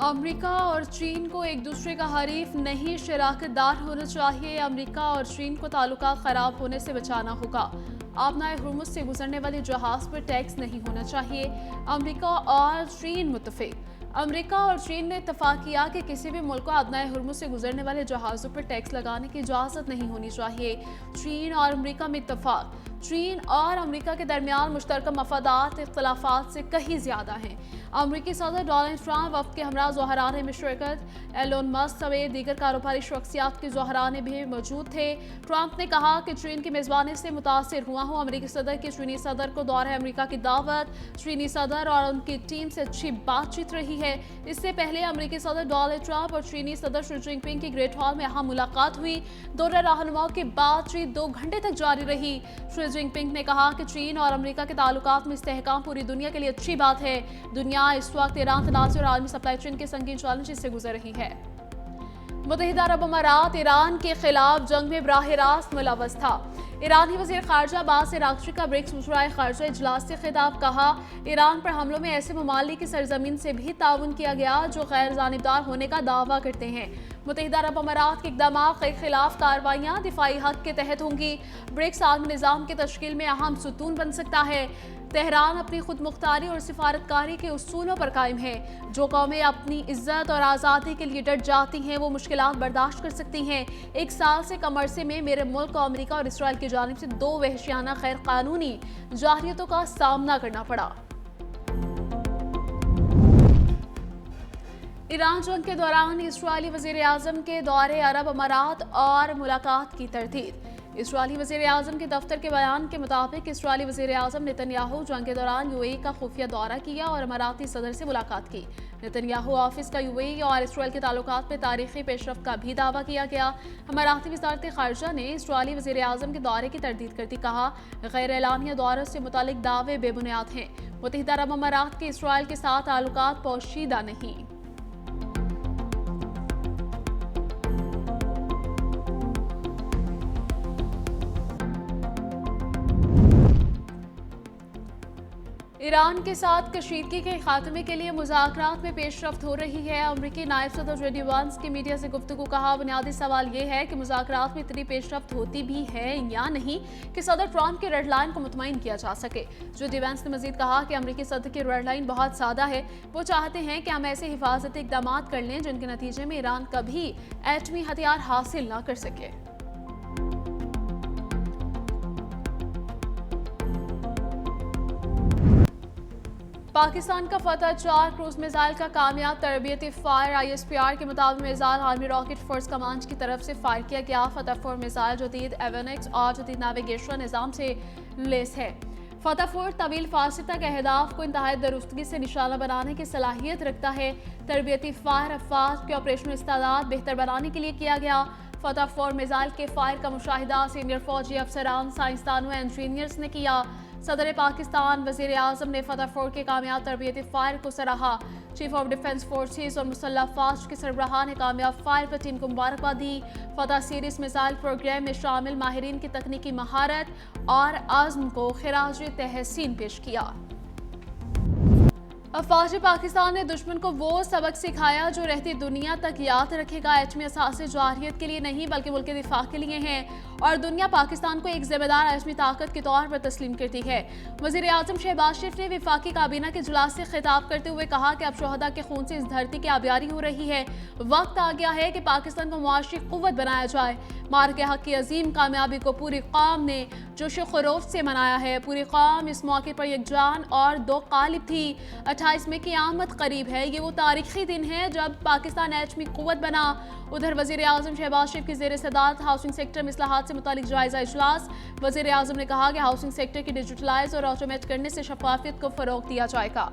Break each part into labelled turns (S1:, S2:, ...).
S1: America और चीन को एक दूसरे का हरीफ नहीं शराकतदार होना चाहिए। अमेरिका और चीन को ताल्लुकात खराब होने से बचाना होगा। आबनाए हुर्मुज़ से गुजरने वाले जहाज पर टैक्स नहीं होना चाहिए। अमेरिका और चीन मुत्तफिक। अमेरिका और चीन ने इत्तफाक किया कि किसी भी मुल्क को आबनाए हुर्मुज़ से गुजरने वाले जहाज़ों पर टैक्स लगाने की इजाज़त नहीं होनी चाहिए। चीन और अमेरिका में इत्तफाक। चीन और अमेरिका के दरमियान मुश्तरका मफादात इख्तलाफात से कहीं ज़्यादा हैं। अमेरिकी सदर डोनाल्ड ट्रंप वफ्द के हमरा ज़ोहराने में शिरकत। एलोन मस्क समेत दीगर कारोबारी शख्सियात के ज़ोहराने भी मौजूद थे। ट्रंप ने कहा कि चीन की मेज़बानी से मुतासिर हुआ हूँ। अमेरिकी सदर के चीनी सदर को दौरे अमेरिका की दावत। चीनी सदर और उनकी टीम से अच्छी बातचीत रही है। इससे पहले अमेरिकी सदर डोनाल्ड ट्रंप और चीनी सदर शी जिनपिंग की ग्रेट हॉल में अहम मुलाकात हुई। दोनों रहनुमाओं की बातचीत 2 घंटे तक जारी रही। शी जिनपिंग ने कहा कि चीन और अमेरिका के ताल्लुकात में इस्तेहकाम पूरी दुनिया के लिए अच्छी बात है। दुनिया इस वक्त ईरान तनाज़ुर और आलमी सप्लाई चेन के संगीन चैलेंज से गुजर रही है। मुत्तहिदा अरब अमारात ईरान के खिलाफ जंग में बराह रास्त मुलव्वस था। ईरानी वज़ीर ख़ारजा अब्बास अराग़ची का ब्रिक्स मुशराए ख़ारजा इजलास से खिताब। कहा, ईरान पर हमलों में ऐसे ममालिक की सरजमीन से भी ताउन किया गया जो गैर जानिबदार होने का दावा करते हैं। मुत्तहिदा अरब अमारात के इक़दाम के खिलाफ कार्रवाइयाँ दिफाई हक़ के तहत होंगी। ब्रिक्स आलमी निज़ाम की तश्कील में अहम सुतून बन सकता है। तेहरान अपनी खुद मुख्तारी और सिफारतकारी के उसूलों पर कायम है। जो कौमें अपनी इज्जत और आज़ादी के लिए डट जाती हैं वो मुश्किलात बर्दाश्त कर सकती हैं। 1 साल से कम अरसे में मेरे मुल्क को अमेरिका और इसराइल की जानिब से 2 वहशियाना गैर कानूनी जारहियतों का सामना करना पड़ा। ईरान जंग के दौरान इस्राएली वज़ीर आज़म के दौरे अरब अमारात और मुलाकात की तरतीब। इस्राएली वज़ीर आज़म के दफ्तर के बयान के मुताबिक इस्राएली वज़ीर आज़म नेतन्याहू जंग के दौरान यूएई का खुफिया दौरा किया और अमाराती सदर से मुलाकात की। नेतन्याहू ऑफिस का यूएई और इसराइल के ताल्लुकात में तारीखी पेशरफ्त का भी दावा किया गया। अमाराती वज़ारत ख़ारजा ने इस्राएली वज़ीर आज़म के दौरे की तरदीद करती कहा, गैर एलानिया दौरे से मुतालिक दावे बेबुनियाद हैं। मुत्तहिदा अरब अमारात के इसराइल के साथ ताल्लुकात पोशीदा नहीं। ईरान के साथ कशीदगी के खात्मे के लिए मुज़ाकरात में पेशरफ्त हो रही है। अमरीकी नायब सदर जेडी वांस की मीडिया से गुफ्तगू। कहा, बुनियादी सवाल ये है कि मुज़ाकरात में इतनी पेशरफ्त होती भी है या नहीं कि सदर ट्रंप की रेड लाइन को मुतमईन किया जा सके। जेडी वांस ने मजीद कहा कि अमरीकी सदर की रेड लाइन बहुत सादा है। वो चाहते हैं कि हम ऐसे हिफाजती इक़दाम कर लें जिनके नतीजे में ईरान कभी एटमी हथियार हासिल न कर सके। पाकिस्तान का फतह 4 क्रूज मिसाइल का कामयाब तरबियती फायर। ISPR के मुताबिक missile army rocket force command की तरफ से फायर किया गया। फतह 4 मिसाइल जदीद एवियोनिक्स और जदीद नेविगेशन निज़ाम से लैस है। फतह 4 तवील फासले तक अहदाफ को इंतहाई दुरुस्तगी से निशाना बनाने की सलाहियत रखता है। तरबियती फायर अफवाज के ऑपरेशनल इस्तादाद बेहतर बनाने के लिए किया गया। फतह 4 मिसाइल के फायर का मुशाहिदा सीनियर फौजी अफसरान, साइंसदानों और इंजीनियर्स ने किया। सदर पाकिस्तान वज़ीर आज़म ने फतह 4 के कामयाब तरबियती फायर को सराहा। चीफ ऑफ डिफेंस फोर्सेस और मुसल्लह अफवाज के सरबराह ने कामयाब फायर पर टीम को मुबारकबाद दी। फतह सीरीज मिसाइल प्रोग्राम में शामिल माहिरीन की तकनीकी महारत और आज़म को खिराज तहसीन पेश किया। अफवाज पाकिस्तान ने दुश्मन को वो सबक सिखाया जो रहती दुनिया तक याद रखेगा। एटमी असासे जारहियत के लिए नहीं बल्कि मुल्क के दिफा के लिए हैं और दुनिया पाकिस्तान को एक जिम्मेदार एटमी ताकत के तौर पर तस्लीम करती है। वज़ीर आज़म शहबाज शरीफ ने वफाकी काबीना के इजलास से खिताब करते हुए कहा कि अब शोहदा के खून से इस धरती की आबियारी हो रही है। वक्त आ गया है कि पाकिस्तान को मुआशी क़ुव्वत बनाया जाए। मार्के हक की अजीम कामयाबी को पूरी कौम ने जोश खरोश से मनाया है। पूरी कौम इस मौके पर यकजान और 2 ग़ालिब थी। 28 मई की आमद करीब है। ये वो तारीखी दिन है जब पाकिस्तान एटमी क़ुव्वत बना। उधर वज़ीर आज़म शहबाज शरीफ की ज़ेर सदारत हाउसिंग सेक्टर में इस्लाहात से मुतालिक जायज़ा इजलास। वज़ीर आज़म ने कहा कि हाउसिंग सेक्टर की डिजिटलाइज और ऑटोमेट करने से शफाफियत को फ़रोग़ दिया जाएगा।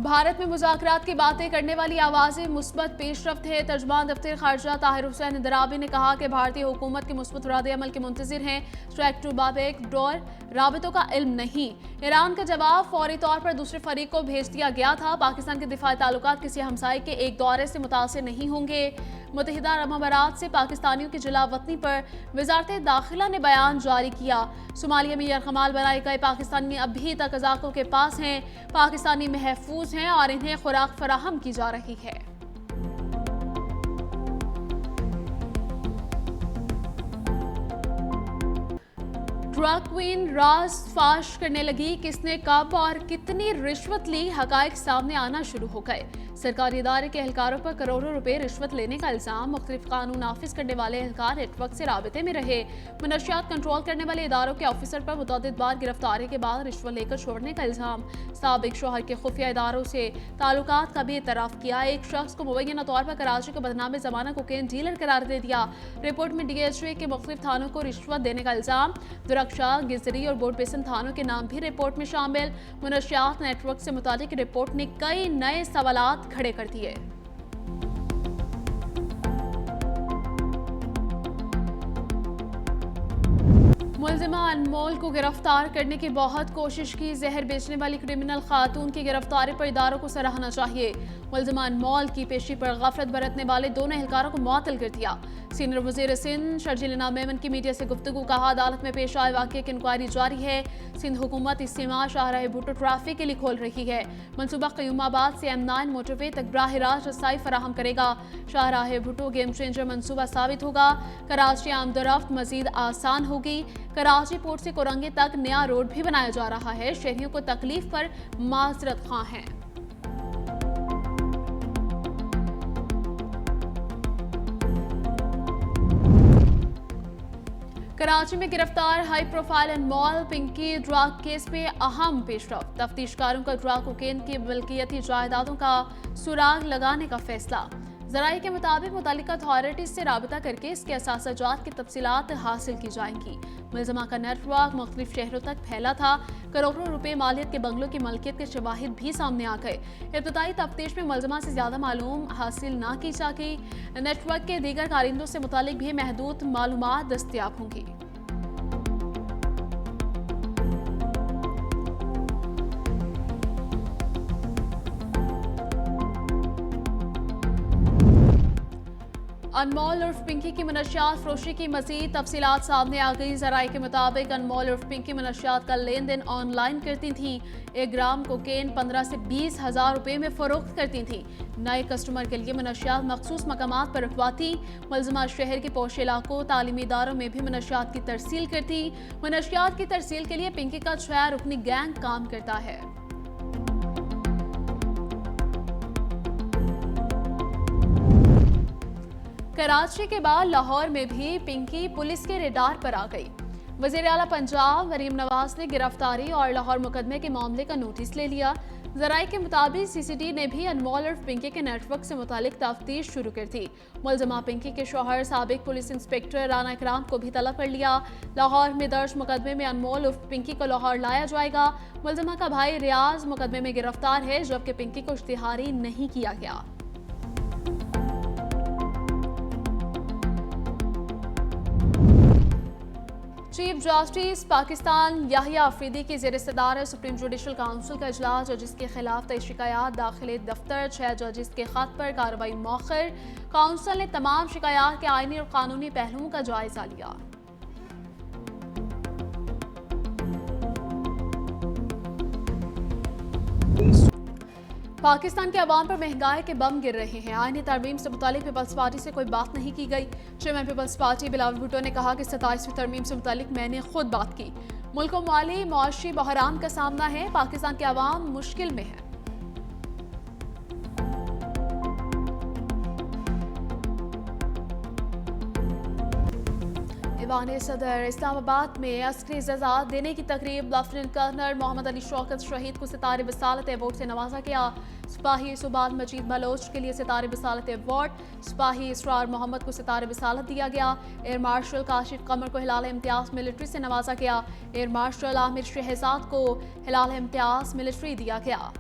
S1: भारत में मुज़ाकरात की बातें करने वाली आवाज़ें मुस्बत पेशरफ्त है। तर्जुमान दफ्तर ख़ारजा ताहिर हुसैन इंदराबी ने कहा कि भारतीय हुकूमत के मुस्बत रद्द-ए-अमल के मुंतज़िर हैं। ट्रैक टू बैक डोर राबितों का इल्म नहीं। ईरान का जवाब फौरी तौर पर दूसरे फरीक को भेज दिया गया था। पाकिस्तान के दिफाई ताल्लुकात किसी हमसाये के एक दौरे से मुतासिर नहीं होंगे। मुत्तहिदा अरब अमारात से पाकिस्तानियों की जलावतनी पर वजारत दाखिला ने बयान जारी किया। सोमालिया में यरगमाल बनाए गए पाकिस्तानी अभी तक कज़ाकों के पास हैं। पाकिस्तानी महफूज हैं और इन्हें खुराक फराहम की जा रही है। ड्रग क्वीन राज फाश करने लगी, किसने कब और कितनी रिश्वत ली, हकायक सामने आना शुरू हो गए। सरकारी इदारे के एहलकारों पर करोड़ों रुपए रिश्वत लेने का इल्जाम। मुख्तलिफ कानून नाफिज करने वाले एहलकार नेटवर्क से राबते में रहे। मनशियात कंट्रोल करने वाले इदारों के ऑफिसर पर मुतअद्दिद बार गिरफ्तारी के बाद रिश्वत लेकर छोड़ने का इल्जाम। साबिक शोहर के खुफिया इदारों से ताल्लुकात का भी इतराफ किया। एक शख्स को मुबैना तौर पर कराची को बदनाम जमाना कोकेन डीलर करार दे दिया। रिपोर्ट में DHA के मुख्तलिफ थानों को रिश्वत देने का इल्जाम। दुरक्षा, गिजरी और बोर्ड बेसन थानों के नाम भी रिपोर्ट में शामिल। मनशियात नेटवर्क से मुतालिक रिपोर्ट ने कई नए सवालात खड़े कर दिए। मुलजिमा अनमोल को गिरफ्तार करने की बहुत कोशिश की। जहर बेचने वाली क्रिमिनल खातून की गिरफ्तारी पर इदारों को सराहना चाहिए। मुलजिमा अनमोल की पेशी पर गफलत बरतने वाले दोनों एहलकारों को मुअत्तल कर दिया। सीनियर वज़ीर सिंध शर्जील इनाम मेमन की मीडिया से गुफ्तगू, कहा अदालत में पेश आए वाक़े की इंक्वायरी जारी है। सिंध हुकूमत इस्तेमाल शाहराह भुट्टो ट्रैफिक के लिए खोल रही है। मनसूबा क़यूमाबाद से M9 मोटरवे तक बराह रास्त रसाई फराहम करेगा। शाहराह भुट्टो गेम चेंजर मनसूबा साबित होगा। कराची आमदोरफ्त मजीद आसान होगी। कराची पोर्ट से कोरंगे तक नया रोड भी बनाया जा रहा है। शहरियों को तकलीफ पर माजरत खां हैं। कराची में गिरफ्तार हाई प्रोफाइल अनमोल पिंकी ड्रग केस में अहम पेशरफ। तफ्तीशकारों का ड्रग कोकेन की मिल्कियती जायदादों का सुराग लगाने का फैसला। ज़राए के मुताबिक मुतालिका अथॉरिटीज से राबता करके इसके असासाजात की तफसीलात हासिल की जाएंगी। मुलज़मा का नेटवर्क मुख्तलिफ शहरों तक फैला था। करोड़ों रुपए मालियत के बंगलों की मलकियत के शवाहिद भी सामने आ गए। इब्तदाई तफ्तीश में मुलज़मा से ज़्यादा मालूम हासिल ना की सकी। नेटवर्क के दीगर कारिंदों से मुतालिक भी महदूद मालूमात दस्तियाब होंगी। अनमोल उर्फ पिंकी की मनशियात फरोशी की मज़ीद तफसीलात सामने आ गई। ज़राए के मुताबिक अनमोल उर्फ पिंकी मनशियात का लेन देन ऑनलाइन करती थी। 1 ग्राम कोकेन 15 से 20 हज़ार रुपये में फ़रोख्त करती थी। नए कस्टमर के लिए मनशियात मखसूस मकामात पर रखवाती। मुलज़मा शहर के पोश इलाकों, तालीमी इदारों में भी मनशियात की तरसील करती। मनशियात की तरसील के लिए पिंकी का 6 रुकनी गैंग काम करता है। कराची के बाद लाहौर में भी पिंकी पुलिस के रेडार पर आ गई। वज़ीर आला पंजाब मरीम नवाज ने गिरफ्तारी और लाहौर मुकदमे के मामले का नोटिस ले लिया। ज़राए के मुताबिक CCD ने भी अनमोल और पिंकी के नेटवर्क से मुतालिक तफ्तीश शुरू कर दी। मुलज़मा पिंकी के शौहर साबिक पुलिस इंस्पेक्टर राना इकराम को भी तलब कर लिया। लाहौर में दर्ज मुकदमे में अनमोल उर्फ पिंकी को लाहौर लाया जाएगा। मुलज़मा का भाई रियाज मुकदमे में गिरफ्तार है, जबकि पिंकी को इश्तिहारी नहीं किया गया। चीफ जस्टिस पाकिस्तान याहिया अफरीदी की ज़ेर सदारत सुप्रीम जुडिशल काउंसिल का इजलास। जजिस के खिलाफ 23 शिकायत दाखिल दफ्तर। 6 जजिस के खत पर कार्रवाई मौखर। काउंसिल ने तमाम शिकायत के आईनी और कानूनी पहलुओं का जायजा लिया। पाकिस्तान के अवाम पर महंगाई के बम गिर रहे हैं। आईनी तरमीम से मुतालिक पीपल्स पार्टी से कोई बात नहीं की गई। Chairman peoples party Bilawal Bhutto ने कहा कि 27वीं तरमीम से मुतालिक मैंने खुद बात की। मुल्क को माली मुआशी बहरान का सामना है। पाकिस्तान के अवाम मुश्किल में है। ईवान सदर इस्लामाबाद में अस्करी इज़्ज़ात देने की तकरीब। लेफ्टिनेंट कर्नल मोहम्मद अली शौकत शहीद को सितारे बिसालत अवार्ड से नवाजा गया। सिपाही सुबान मजीद बलोच के लिए सितारे बिसालत अवार्ड। सिपाही इसरार मोहम्मद को सितारे बिसालत दिया गया। एयर मार्शल काशिफ कमर को हिलाल इम्तियाज मिलिट्री से नवाजा गया। एयर मार्शल आमिर शहजाद को हिलाल इम्तियाज मिलिट्री दिया गया।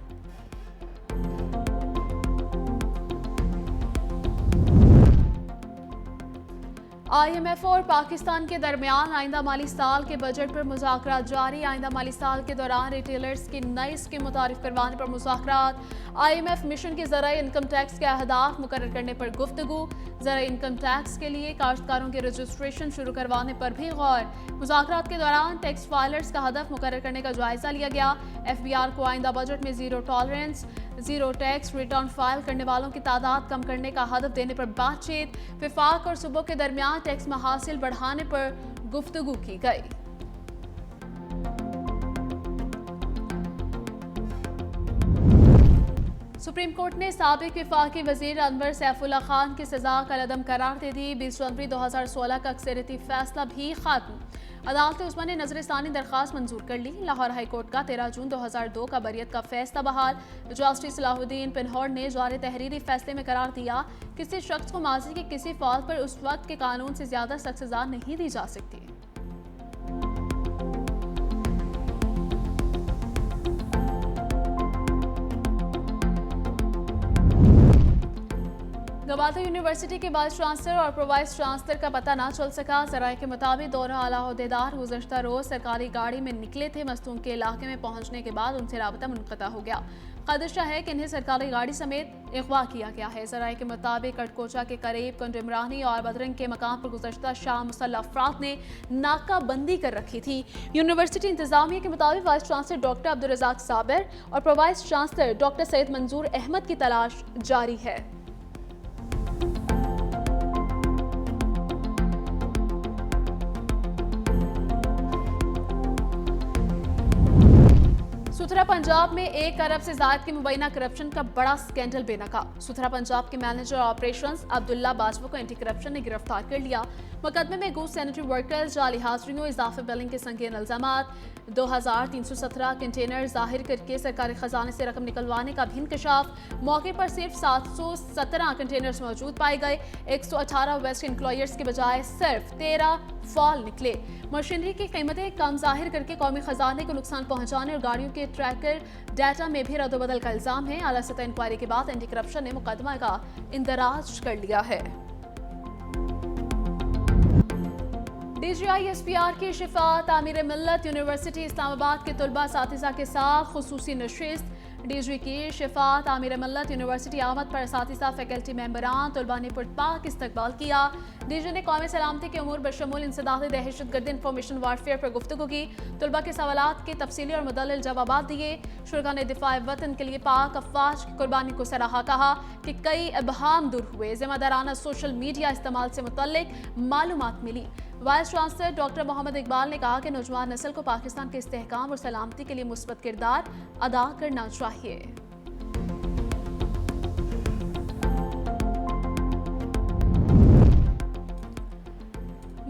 S1: IMF और पाकिस्तान के दरमियान आइंदा माली साल के बजट पर मुज़ाकरात जारी। आइंदा माली साल के दौरान रिटेलर्स की नई स्कीम मुतारिफ करवाने पर मुज़ाकरात। IMF मिशन के ज़रिए इनकम टैक्स के अहदाफ मुकर्रर करने पर गुफ्तगू। ज़रिए इनकम टैक्स के लिए काश्तकारों के रजिस्ट्रेशन शुरू करवाने पर भी गौर। मुज़ाकरात के दौरान टैक्स फाइलर्स का हदफ मुकर्रर करने का जायजा लिया गया। FBR को आइंदा बजट में zero tolerance, zero tax return file करने वालों की तादाद कम करने का हदफ देने पर बातचीत। विफाक और सूबों के दरमियान टैक्स महासिल बढ़ाने पर गुफ्तगू की गई। सुप्रीम कोर्ट ने साबिक विफाकी वजीर अनवर सैफुल्ला खान की सजा कलअदम करार दे दी। 20 जनवरी 2016 का अक्सरियती फैसला भी खत्म। अदालत उस्मा ने नजरसानी दरखास्त मंजूर कर ली। लाहौर हाई कोर्ट का 13 जून 2002 का बरियत का फैसला बहाल। जस्टिस सलाहुद्दीन पिन्होर ने जारी तहरीरी फैसले में करार दिया किसी शख्स को माजी के किसी फौज पर उस वक्त के कानून से ज्यादा सख्त सजा नहीं दी जा सकती। गवादर यूनिवर्सिटी के वाइस चांसलर और प्रो वाइस चांसलर का पता न चल सका। जराये के मुताबिक दोनों आला ओहदेदार गुज़श्ता रोज सरकारी गाड़ी में निकले थे। मस्तूम के इलाके में पहुंचने के बाद उनसे राबता मुनक़ता हो गया। खदशा है कि इन्हें सरकारी गाड़ी समेत अगवा किया गया है। जराये के मुताबिक कटकोचा के करीब कुंज इमरानी और बदरंग के मकाम पर गुज़श्ता शाम मुसल्लह अफराद ने नाकाबंदी कर रखी थी। यूनिवर्सिटी इंतजामिया के मुताबिक vice chancellor doctor Abdul Razak Sabir और pro vice chancellor doctor Syed Manzoor Ahmed की तलाश जारी है। सुथरा पंजाब में 1 अरब से ज्यादा की मुबैना करप्शन का बड़ा स्कैंडल बेनकाब। सुथरा पंजाब के मैनेजर ऑपरेशंस अब्दुल्ला बाजवा को एंटी करप्शन ने गिरफ्तार कर लिया। मुकदमे में गूड्स सैनिटरी वर्कर्स, जाली हाजिरियों, इजाफी बिलिंग के संगीन इल्जामात, 2317 कंटेनर जाहिर करके सरकारी खजाने से रकम निकलवाने का भी इंकशाफ। मौके पर सिर्फ 717 कंटेनर्स मौजूद पाए गए। 118 वेस्ट एम्प्लॉयर्स के बजाय सिर्फ 13 फॉल निकले। मशीनरी की कीमतें कम जाहिर करके कौमी खजाने को नुकसान पहुंचाने और गाड़ियों के ट्रैकर डाटा में भी रद्दबदल का इल्जाम है। आला सतह इंक्वायरी के बाद एंटी करप्शन ने मुकदमा का इंदराज कर लिया है। DGI SPR की शिफात आमिर मिल्लत यूनिवर्सिटी इस्लामाबाद के तलबा साथिजा के साथ खुसूसी नशिस्त। DG की शिफात आमिर मिल्लत यूनिवर्सिटी आमद पर साथिजा फैकल्टी मेंबरान तलबा ने पुरपाक इस्तकबाल किया। DG ने कौमी सलामती के उमूर बशमूल इंसदाद दहशतगर्दी इंफॉर्मेशन वारफेयर पर गुफ्तगू की। तलबा के सवालात के तफसीली और मुदल्लल जवाब दिए। शुरा ने दिफा वतन के लिए पाक अफवाज की कुर्बानी को सराहा। कहा कि कई अबहाम दूर हुए। जिम्मेदाराना सोशल मीडिया इस्तेमाल से मुतल्लिक मालूमात मिली। Vice chancellor doctor Mohammad Iqbal ने कहा कि नौजवान नस्ल को पाकिस्तान के इस्तेहकाम और सलामती के लिए मुस्बत किरदार अदा करना चाहिए।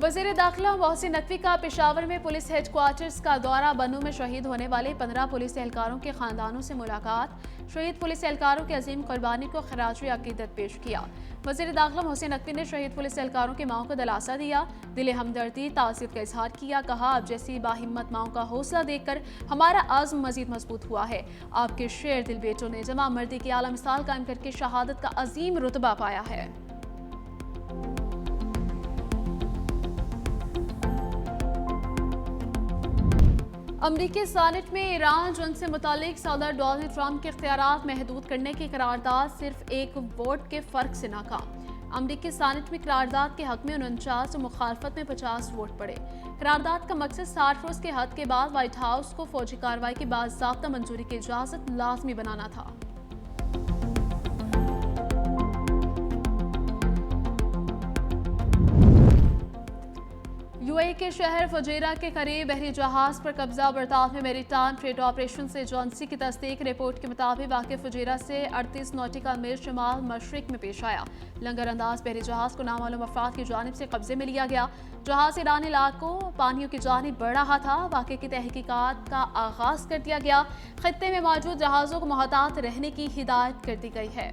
S1: वज़ीर दाखिला मोहसिन नकवी का पेशावर में पुलिस हेडक्वार्टर्स का दौरा। बनू में शहीद होने वाले 15 पुलिस एहलकारों के खानदानों से मुलाकात। शहीद पुलिस एहलकारों की अजीम कुर्बानी को खराज अकीदत पेश किया। वज़ीर दाखिला मोहसिन नकवी ने शहीद पुलिस एहलकारों की माओं को दिलासा दिया, दिल हमदर्दी तासीर का इजहार किया। कहा अब जैसी बाहिम्मत माओं का हौसला देखकर हमारा आज़म मजीद मजबूत हुआ है। आपके शेर दिल बेटों ने जमा मर्दी की आला मिसाल कायम करके शहादत का अजीम रुतबा पाया है। अमरीकी सेनेट में ईरान जंग से मुतालिक सदर डोनाल्ड ट्रंप के इख्तियारात महदूद करने की करारदाद सिर्फ एक वोट के फर्क से नाकाम। अमरीकी सेनेट में करारदाद के हक में 49 और मुखालफत में 50 वोट पड़े। करारदाद का मकसद 60 रोज के हद के बाद व्हाइट हाउस को फौजी कार्रवाई की बाज़ाब्ता मंजूरी की इजाजत लाजमी बनाना था। UAE के शहर फुजैरा के करीब बहरी जहाज पर कब्जा बर्ताव में मैरीटाइम ट्रेड ऑपरेशन एजेंसी की तस्दीक रिपोर्ट के मुताबिक वाक़ई फुजैरा से 38 नॉटिकल मील शुमाल मशरिक में पेश आया। लंगर अंदाज बहरी जहाज को नामालूम अफराद की जानिब से कब्जे में लिया गया। जहाज ईरानी इलाकों पानियों की जानिब बढ़ रहा था। वाक़े की तहकीकात का आगाज कर दिया गया। खित्ते में मौजूद जहाज़ों को मुहतात रहने की हिदायत कर दी गई है।